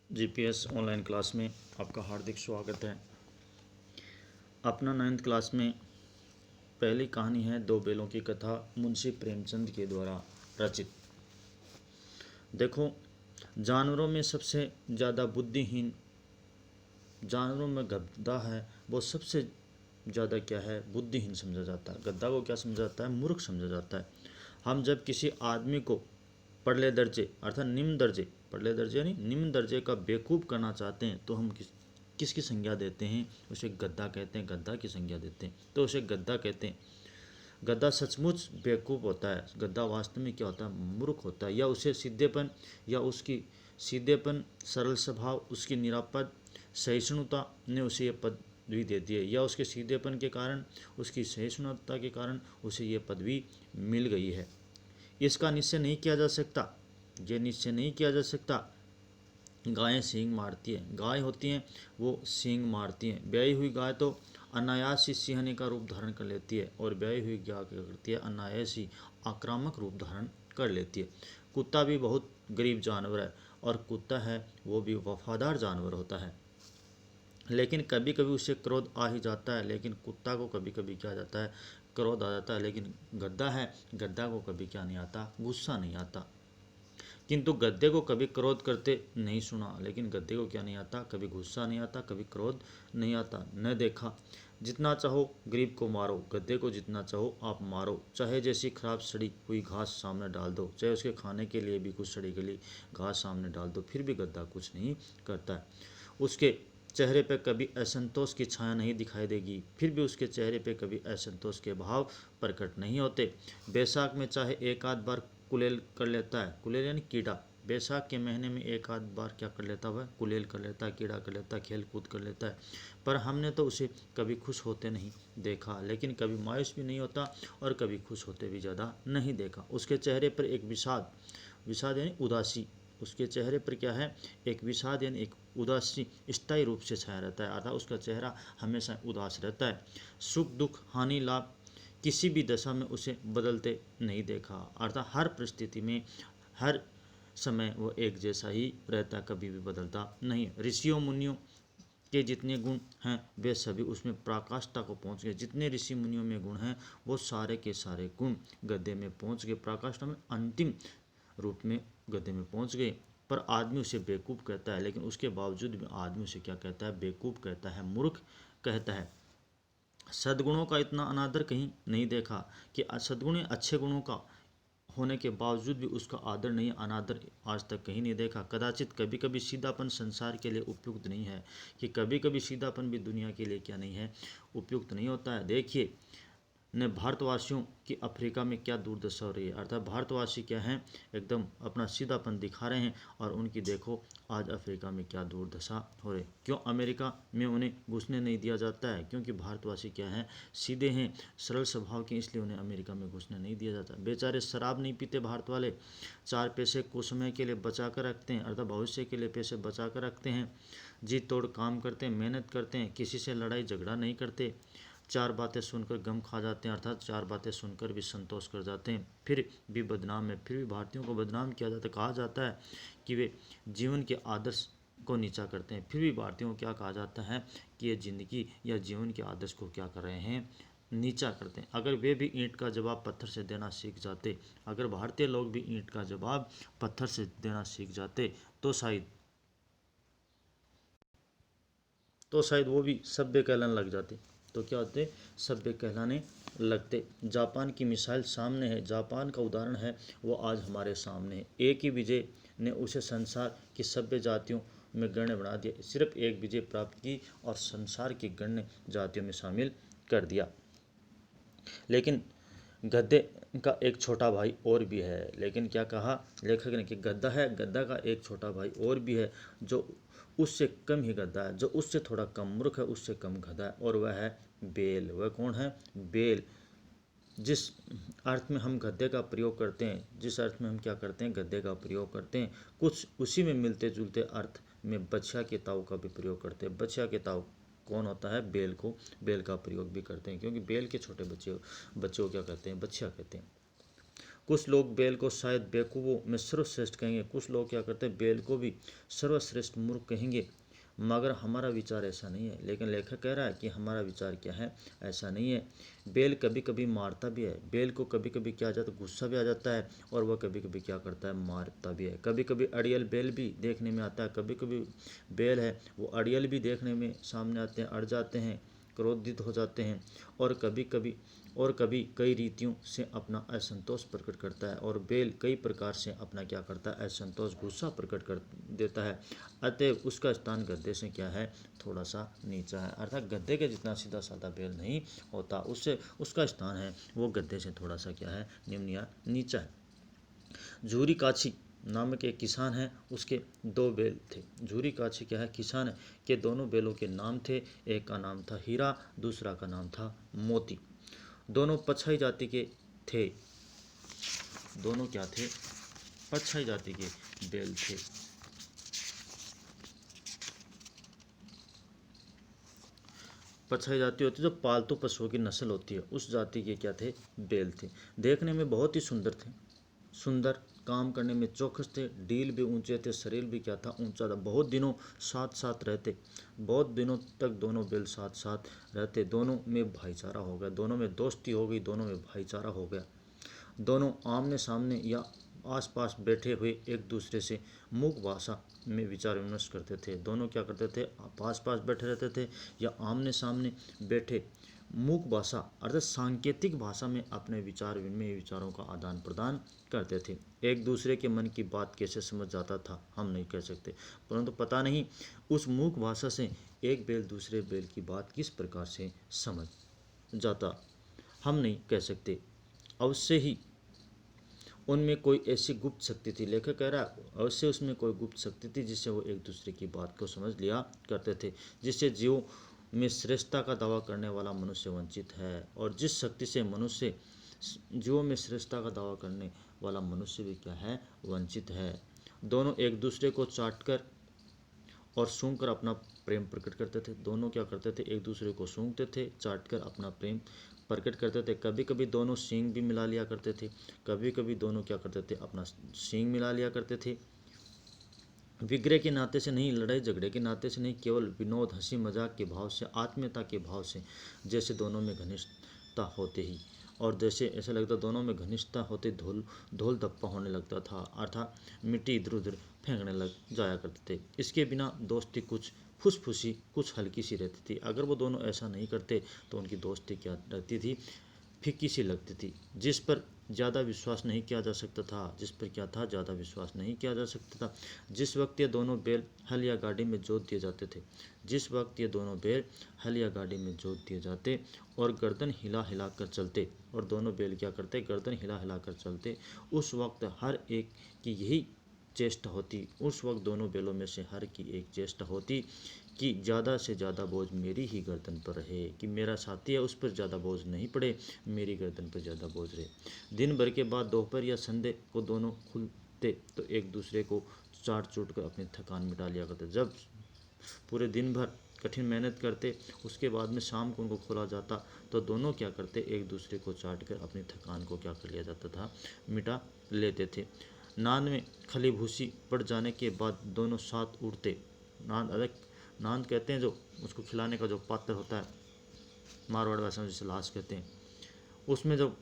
GPS online class में आपका हार्दिक स्वागत है। अपना 9th क्लास में पहली कहानी है दो बैलों की कथा, मुंशी प्रेमचंद के द्वारा रचित। देखो, जानवरों में सबसे ज़्यादा बुद्धिहीन, जानवरों में गधा है वो सबसे ज़्यादा क्या है, बुद्धिहीन समझा जाता है। गधा को क्या समझा जाता है, मूर्ख समझा जाता है। हम जब किसी आदमी को पढ़ले दर्जे अर्थात निम्न दर्जे, पढ़ले दर्जे यानी निम्न दर्जे का बेवकूफ़ करना चाहते हैं तो हम किसकी संज्ञा देते हैं, उसे गद्दा कहते हैं, गद्दा की संज्ञा देते हैं तो उसे गद्दा कहते हैं। गद्दा सचमुच बेवकूफ़ होता है, गद्दा वास्तव में क्या होता है, मूर्ख होता है। या उसे सीधेपन या उसकी सीधेपन, सरल स्वभाव, उसकी निरापद सहिष्णुता ने उसे ये पदवी दे दी है, या उसके सीधेपन के कारण, उसकी सहिष्णुता के कारण उसे ये पदवी मिल गई है। इसका निश्चय नहीं किया जा सकता, ये निश्चय नहीं किया जा सकता। गायें सींग मारती है, गाय होती हैं वो सींग मारती हैं। ब्याई हुई गाय तो अनायास ही सिंहनी का रूप धारण कर लेती है, और ब्याई हुई गाय क्या करती है, अनायास ही आक्रामक रूप धारण कर लेती है। कुत्ता भी बहुत गरीब जानवर है, और कुत्ता है वो भी वफादार जानवर होता है, लेकिन कभी कभी उसे क्रोध आ ही जाता है। लेकिन कुत्ता को कभी कभी क्या जाता है, क्रोध आ जाता है। लेकिन गद्दा है, गद्दा को कभी क्या नहीं आता, गुस्सा नहीं आता। किंतु गद्दे को कभी क्रोध करते नहीं सुना, लेकिन गद्दे को क्या नहीं आता, कभी गुस्सा नहीं आता, कभी क्रोध नहीं आता, न देखा। जितना चाहो गरीब को मारो, गद्दे को जितना चाहो आप मारो, चाहे जैसी खराब सड़ी हुई घास सामने डाल दो, चाहे उसके खाने के लिए भी कुछ सड़ी गली घास सामने डाल दो, फिर भी गद्दा कुछ नहीं करता है। उसके चेहरे पे कभी असंतोष की छाया नहीं दिखाई देगी, फिर भी उसके चेहरे पे कभी असंतोष के भाव प्रकट नहीं होते। बैसाख में चाहे एक आध बार कुलेल कर लेता है, कुलेल यानी कीड़ा, बैसाख के महीने में एक आध बार क्या कर लेता है, कुलेल कर लेता है, कीड़ा कर लेता है, खेल कूद कर लेता है, पर हमने तो उसे कभी खुश होते नहीं देखा। लेकिन कभी मायूस भी नहीं होता और कभी खुश होते भी ज़्यादा नहीं देखा। उसके चेहरे पर एक विषाद, विषाद यानी उदासी, उसके चेहरे पर क्या है, एक विषाद यानी एक उदासी स्थायी रूप से छाया रहता है, अर्थात उसका चेहरा हमेशा उदास रहता है। सुख दुख हानि लाभ किसी भी दशा में उसे बदलते नहीं देखा, अर्थात हर परिस्थिति में हर समय वो एक जैसा ही रहता, कभी भी बदलता नहीं। ऋषियों मुनियों के जितने गुण हैं वे सभी उसमें पराकाष्ठा को पहुंच गए। जितने ऋषि मुनियों में गुण हैं वो सारे के सारे गुण गद्दे में पहुंच गए, पराकाष्ठा में अंतिम रूप में गद्दे में पहुंच गए। पर आदमी उसे बेवकूफ़ कहता है, लेकिन उसके बावजूद भी आदमी उसे क्या कहता है, बेवकूफ़ कहता है, मूर्ख कहता है। सद्गुणों का इतना अनादर कहीं नहीं देखा कि सद्गुण अच्छे गुणों का होने के बावजूद भी उसका आदर नहीं, अनादर आज तक कहीं नहीं देखा। कदाचित कभी कभी सीधापन संसार के लिए उपयुक्त नहीं है, कि कभी कभी सीधापन भी दुनिया के लिए क्या नहीं है, उपयुक्त नहीं होता है। देखिए ने भारतवासियों की अफ्रीका में क्या दुर्दशा हो रही है, अर्थात भारतवासी क्या हैं, एकदम अपना सीधापन दिखा रहे हैं, और उनकी देखो आज अफ्रीका में क्या दुर्दशा हो रही है। क्यों अमेरिका में उन्हें घुसने नहीं दिया जाता है, क्योंकि भारतवासी क्या हैं, सीधे हैं, सरल स्वभाव के, इसलिए उन्हें अमेरिका में घुसने नहीं दिया जाता। बेचारे शराब नहीं पीते भारत वाले, 4 पैसे कुछ समय के लिए बचा कर रखते हैं, अर्थात भविष्य के लिए पैसे बचा कर रखते हैं, जी तोड़ काम करते हैं, मेहनत करते हैं, किसी से लड़ाई झगड़ा नहीं करते, 4 बातें सुनकर गम खा जाते हैं, अर्थात 4 बातें सुनकर भी संतोष कर जाते हैं, फिर भी बदनाम है। फिर भी भारतीयों को बदनाम किया जाता है, कहा जाता है कि वे जीवन के आदर्श को नीचा करते हैं। फिर भी भारतीयों को क्या कहा जाता है कि ये ज़िंदगी या जीवन के आदर्श को क्या कर रहे हैं, नीचा करते हैं। अगर वे भी ईंट का जवाब पत्थर से देना सीख जाते, अगर भारतीय लोग भी ईंट का जवाब पत्थर से देना सीख जाते तो शायद वो भी सभ्य कहलाने लग जाते। तो क्या होते, सभ्य कहलाने लगते। जापान की मिसाइल सामने है, जापान का उदाहरण है वो आज हमारे सामने है। एक ही विजय ने उसे संसार की सभ्य जातियों में गण्य बना दिया, सिर्फ एक विजय प्राप्त की और संसार की गण्य जातियों में शामिल कर दिया। लेकिन गद्दे का एक छोटा भाई और भी है, लेकिन क्या कहा लेखक ने कि गद्दा है, गद्दा का एक छोटा भाई और भी है जो उससे कम ही गद्दा है, जो उससे थोड़ा कम मूर्ख है, उससे कम गधा है, और वह है बेल। वह कौन है, बेल। जिस अर्थ में हम गद्दे का प्रयोग करते हैं, जिस अर्थ में हम क्या करते हैं, गद्दे का प्रयोग करते हैं, कुछ उसी में मिलते जुलते अर्थ में बछिया के ताऊ का भी प्रयोग करते हैं। बछिया के ताऊ कौन होता है, बेल को, बेल का प्रयोग भी करते हैं, क्योंकि बेल के छोटे बच्चे को क्या कहते हैं, बछिया कहते हैं। कुछ लोग बैल को शायद बेवकूफ़ों में सर्वश्रेष्ठ कहेंगे, कुछ लोग क्या करते हैं बैल को भी सर्वश्रेष्ठ मूर्ख कहेंगे, मगर हमारा विचार ऐसा नहीं है। लेकिन लेखक कह रहा है कि हमारा विचार क्या है, ऐसा नहीं है। बैल कभी कभी मारता भी है, बैल को कभी कभी क्या आ जाता है, गुस्सा भी आ जाता है, और वह कभी कभी क्या करता है, मारता भी है। कभी कभी अड़ियल बैल भी देखने में आता है, कभी कभी बैल है वो अड़ियल भी देखने में सामने आते हैं, अड़ जाते हैं, क्रोधित हो जाते हैं, और कभी कई रीतियों से अपना असंतोष प्रकट करता है, और बैल कई प्रकार से अपना क्या करता है, असंतोष, गुस्सा प्रकट कर देता है। अतः उसका स्थान गद्दे से क्या है, थोड़ा सा नीचा है। अर्थात गद्दे के जितना सीधा साधा बैल नहीं होता, उससे उसका स्थान है वो गद्दे से थोड़ा सा क्या है, निम्न या नीचा है। झूरी काछी नामक एक किसान है, उसके दो बैल थे। झूरी काछी क्या है, किसान के दोनों बैलों के नाम थे। एक का नाम था हीरा, दूसरा का नाम था मोती। दोनों पछाई जाति के थे। दोनों क्या थे, पछाई जाति के बैल थे। पछाई जाति होती है जो पालतू पशुओं की नस्ल होती है, उस जाति के क्या थे, बैल थे। देखने में बहुत ही सुंदर थे, सुंदर, काम करने में चौकस थे, डील भी ऊंचे थे, शरीर भी क्या था, ऊंचा था। बहुत दिनों साथ साथ रहते, बहुत दिनों तक दोनों बैल साथ साथ रहते। दोनों में भाईचारा हो गया, दोनों में दोस्ती हो गई, दोनों में भाईचारा हो गया। दोनों आमने सामने या आसपास बैठे हुए एक दूसरे से मूक भाषा में विचार विमर्श करते थे। दोनों क्या करते थे, पास पास बैठे रहते थे या आमने सामने बैठे मूक भाषा अर्थात सांकेतिक भाषा में अपने विचारों का आदान प्रदान करते थे। एक दूसरे के मन की बात कैसे समझ जाता था हम नहीं कह सकते, परंतु पता नहीं उस मूक भाषा से एक बैल दूसरे बैल की बात किस प्रकार से समझ जाता हम नहीं कह सकते। अवश्य ही उनमें कोई ऐसी गुप्त शक्ति थी, लेखक कह रहा है अवश्य उसमें कोई गुप्त शक्ति थी जिससे वो एक दूसरे की बात को समझ लिया करते थे, जिससे जीव में श्रेष्ठता का दावा करने वाला मनुष्य वंचित है, और जिस शक्ति से मनुष्य जीवों में श्रेष्ठता का दावा करने वाला मनुष्य भी क्या है, वंचित है। दोनों एक दूसरे को चाटकर और सूंघकर अपना प्रेम प्रकट करते थे। दोनों क्या करते थे, एक दूसरे को सूंघते थे, चाटकर अपना प्रेम प्रकट करते थे। कभी कभी दोनों सींग भी मिला लिया करते थे, कभी कभी दोनों क्या करते थे, अपना सींग मिला लिया करते थे। विग्रह के नाते से नहीं, लड़ाई झगड़े के नाते से नहीं, केवल विनोद, हंसी मजाक के भाव से, आत्मीयता के भाव से, जैसे दोनों में घनिष्ठता होते ही, और जैसे ऐसा लगता दोनों में घनिष्ठता होते ढोल धप्पा होने लगता था, अर्थात मिट्टी इधर उधर फेंकने लग जाया करते थे। इसके बिना दोस्ती कुछ फुसफुसी, कुछ हल्की सी रहती थी। अगर वो दोनों ऐसा नहीं करते तो उनकी दोस्ती क्या रहती थी, फीकी सी लगती थी, जिस पर ज़्यादा विश्वास नहीं किया जा सकता था, जिस पर क्या था, ज़्यादा विश्वास नहीं किया जा सकता था। जिस वक्त ये दोनों बैल हल या गाड़ी में जोत दिए जाते थे, जिस वक्त ये दोनों बैल हल या गाड़ी में जोत दिए जाते और गर्दन हिला हिला कर चलते, और दोनों बैल क्या करते, गर्दन हिला हिला कर चलते, उस वक्त हर एक की यही चेष्टा होती, उस वक्त दोनों बैलों में से हर की एक चेष्टा होती कि ज़्यादा से ज़्यादा बोझ मेरी ही गर्दन पर रहे, कि मेरा साथी है उस पर ज़्यादा बोझ नहीं पड़े, मेरी गर्दन पर ज़्यादा बोझ रहे। दिन भर के बाद दोपहर या संडे को दोनों खुलते तो एक दूसरे को चाट चूट कर अपनी थकान मिटा लिया करते। जब पूरे दिन भर कठिन मेहनत करते, उसके बाद में शाम को उनको खोला जाता तो दोनों क्या करते, एक दूसरे को चाट कर अपनी थकान को क्या कर लिया जाता था, मिटा लेते थे। नांद में खली भूसी पड़ जाने के बाद दोनों साथ उड़ते। नांद कहते हैं जो उसको खिलाने का जो पात्र होता है, मारवाड़ भाषा में जिसे लाश कहते हैं, उसमें जब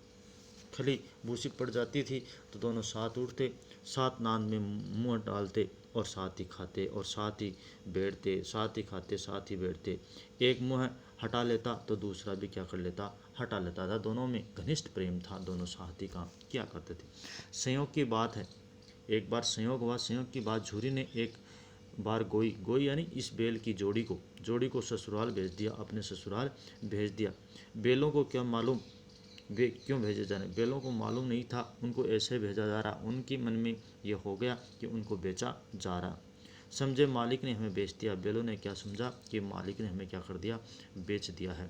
खली भूसी पड़ जाती थी तो दोनों साथ उठते, साथ नांद में मुंह डालते और साथ ही खाते और साथ ही बैठते, साथ ही खाते साथ ही बैठते। एक मुंह हटा लेता तो दूसरा भी क्या कर लेता, हटा लेता था। दोनों में घनिष्ठ प्रेम था, दोनों साथ ही काम किया करते थे। संयोग की बात है, एक बार संयोग हुआ, संयोग की बात, झूरी ने एक बार गोई यानी इस बैल की जोड़ी को ससुराल भेज दिया, अपने ससुराल भेज दिया। बैलों को क्या मालूम वे क्यों भेजे जाने, बैलों को मालूम नहीं था उनको ऐसे भेजा जा रहा। उनके मन में ये हो गया कि उनको बेचा जा रहा, समझे मालिक ने हमें बेच दिया। बैलों ने क्या समझा कि मालिक ने हमें क्या कर दिया, बेच दिया है।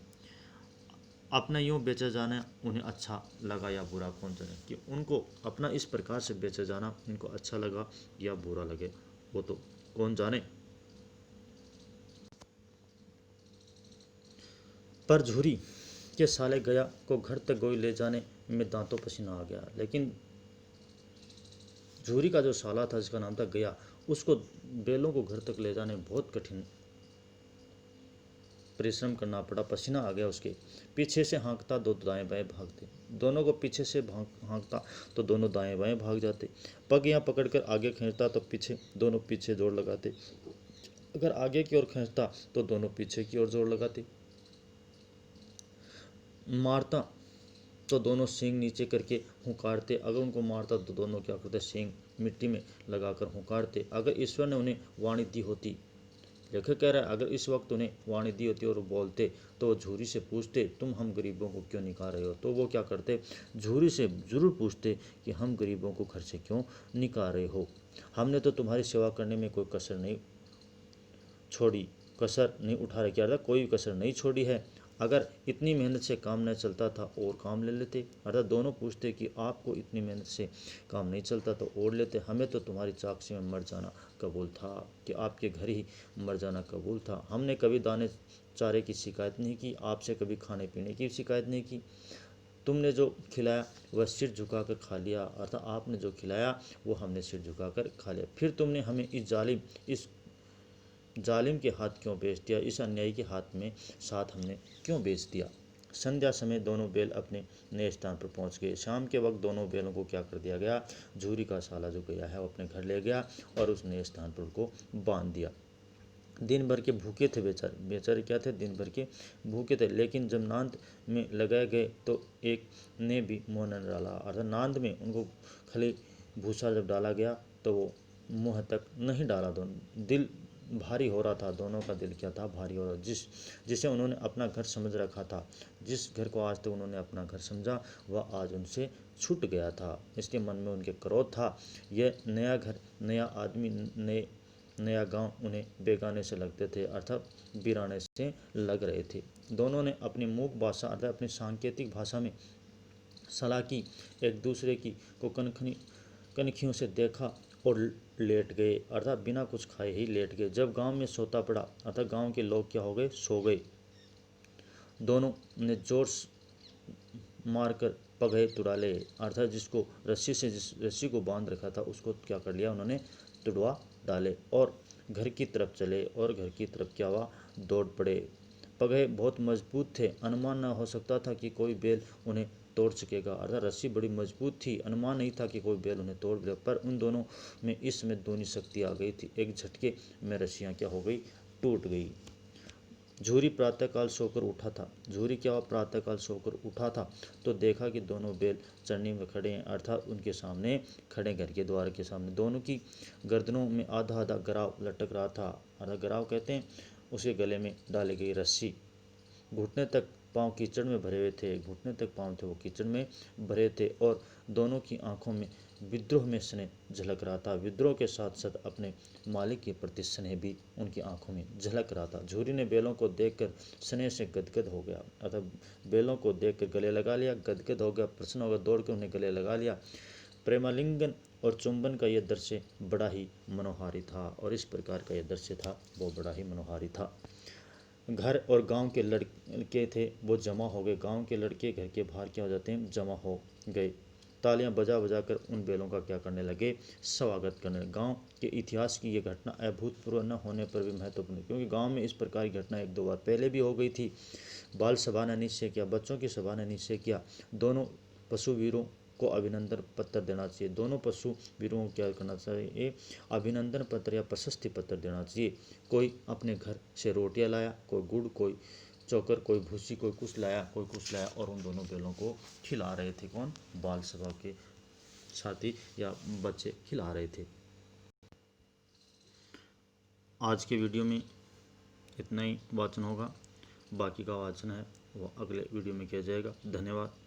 अपना यूँ बेचा जाना उन्हें अच्छा लगा या बुरा, कौन जाने कि उनको अपना इस प्रकार से बेचा जाना उनको अच्छा लगा या बुरा लगे, वो तो कौन जाने। पर झूरी के साले गया को घर तक गोई ले जाने में दांतों पसीना आ गया, लेकिन झूरी का जो साला था जिसका नाम था गया, उसको बैलों को घर तक ले जाने में बहुत कठिन परिश्रम करना पड़ा। पसीना आ गया उसके। पीछे से हाँकता तो दाएं बाएं भागते, दोनों को पीछे से हाँकता तो दोनों दाएं बाएं भाग जाते। पग यहाँ पकड़कर आगे खींचता तो पीछे दोनों पीछे जोर लगाते, अगर आगे की ओर खींचता तो दोनों पीछे की ओर जोर लगाते। मारता तो दोनों सींग नीचे करके हुंकारते, अगर उनको मारता तो दोनों क्या करते, सींग मिट्टी में लगाकर हुंकारते। अगर ईश्वर ने उन्हें वाणी दी होती, लेखक कह रहा है, अगर इस वक्त उन्हें वाणी दी होती और वो बोलते तो वो झूरी से पूछते तुम हम गरीबों को क्यों निकाल रहे हो, तो वो क्या करते, झूरी से जरूर पूछते कि हम गरीबों को घर से क्यों निकाल रहे हो। हमने तो तुम्हारी सेवा करने में कोई कसर नहीं छोड़ी, कसर नहीं उठा रखी, अर्थात कोई कसर नहीं छोड़ी है। अगर इतनी मेहनत से काम न चलता था और काम ले लेते, अर्थात दोनों पूछते कि आपको इतनी मेहनत से काम नहीं चलता तो और लेते, हमें तो तुम्हारी चाकसी में मर जाना कबूल था, कि आपके घर ही मर जाना कबूल था। हमने कभी दाने चारे की शिकायत नहीं की, आपसे कभी खाने पीने की शिकायत नहीं की। तुमने जो खिलाया वह सिर झुकाकर खा लिया, अर्थात आपने जो खिलाया वो हमने सिर झुकाकर खा लिया। फिर तुमने हमें इस जालिम के हाथ क्यों बेच दिया, इस अन्यायी के हाथ में साथ हमने क्यों बेच दिया। संध्या समय दोनों बैल अपने नए स्थान पर पहुंच गए। शाम के वक्त दोनों बैलों को क्या कर दिया गया, झूरी का साला जो गया है वो अपने घर ले गया और उस नए स्थान पर उनको बांध दिया। दिन भर के भूखे थे बेचारे, बेचारे क्या थे, दिन भर के भूखे थे। लेकिन जब नांद में लगाए गए तो एक ने भी मुँह न डाला, अर्थात नांद में उनको खाली भूसा जब डाला गया तो वो मुँह तक नहीं डाला। दोनों दिल भारी हो रहा था, दोनों का दिल क्या था, भारी हो रहा। जिसे उन्होंने अपना घर समझ रखा था, जिस घर को आज तक उन्होंने अपना घर समझा, वह आज उनसे छूट गया था। इसके मन में उनके क्रोध था। यह नया घर, नया आदमी, नया गांव उन्हें बेगाने से लगते थे, अर्थात वीराने से लग रहे थे। दोनों ने अपनी मूक भाषा अर्थात अपनी सांकेतिक भाषा में सलाह की, एक दूसरे की को कनखियों से देखा और लेट गए, अर्थात बिना कुछ खाए ही लेट गए। जब गांव में सोता पड़ा, अर्थात गांव के लोग क्या हो गए, सो गए। दोनों ने जोर मारकर पगहे तुड़ा ले, अर्थात जिसको जिस रस्सी को बांध रखा था उसको क्या कर लिया उन्होंने, तुड़वा डाले और घर की तरफ चले। और घर की तरफ क्या हुआ, दौड़ पड़े। पगहे बहुत मजबूत थे, अनुमान न हो सकता था कि कोई बैल उन्हें तोड़ सकेगा, अर्थात रस्सी बड़ी मजबूत थी, अनुमान नहीं था कि कोई बैल उन्हें तोड़ दे। पर उन दोनों में इस समय दूनी शक्ति आ गई थी, एक झटके में रस्सियाँ क्या हो गई, टूट गई। झूरी प्रातःकाल सोकर उठा था, झूरी क्या हुआ, प्रातःकाल सोकर उठा था तो देखा कि दोनों बैल चरनी में खड़े हैं, अर्थात उनके सामने खड़े, घर के द्वार के सामने। दोनों की गर्दनों में आधा आधा गराव लटक रहा था, आधा गराव कहते हैं उसके गले में डाली गई रस्सी। घुटने तक पाँव कीचड़ में भरे हुए थे, घुटने तक पाँव थे वो कीचड़ में भरे थे, और दोनों की आंखों में विद्रोह में स्नेह झलक रहा था। विद्रोह के साथ साथ अपने मालिक के प्रति स्नेह भी उनकी आंखों में झलक रहा था। झूरी ने बैलों को देखकर स्नेह से गदगद हो गया, अर्थात बैलों को देखकर गले लगा लिया, गदगद हो गया, प्रसन्न हो गया, दौड़ कर उन्हें गले लगा लिया। प्रेमालिंगन और चुंबन का यह दृश्य बड़ा ही मनोहारी था, और इस प्रकार का यह दृश्य था वो बड़ा ही मनोहारी था। घर और गांव के लड़के थे वो जमा हो गए, गांव के लड़के घर के बाहर क्या हो जाते हैं, जमा हो गए। तालियां बजा बजा कर उन बैलों का क्या करने लगे, स्वागत करने लगे। गांव के इतिहास की ये घटना अभूतपूर्व न होने पर भी महत्वपूर्ण, क्योंकि गांव में इस प्रकार की घटना एक दो बार पहले भी हो गई थी। बाल सभा ने निश्चय किया, बच्चों की सभा ने निश्चय किया, दोनों पशु वीरों को अभिनंदन पत्र देना चाहिए। दोनों पशु वीरों को क्या करना चाहिए, अभिनंदन पत्र या प्रशस्ति पत्र देना चाहिए। कोई अपने घर से रोटियां लाया, कोई गुड़, कोई चोकर, कोई भूसी, कोई कुछ लाया, कोई कुछ लाया, और उन दोनों बैलों को खिला रहे थे। कौन, बाल सभा के साथी या बच्चे खिला रहे थे। आज के वीडियो में इतना ही वाचन होगा, बाकी का वाचन है वो अगले वीडियो में किया जाएगा। धन्यवाद।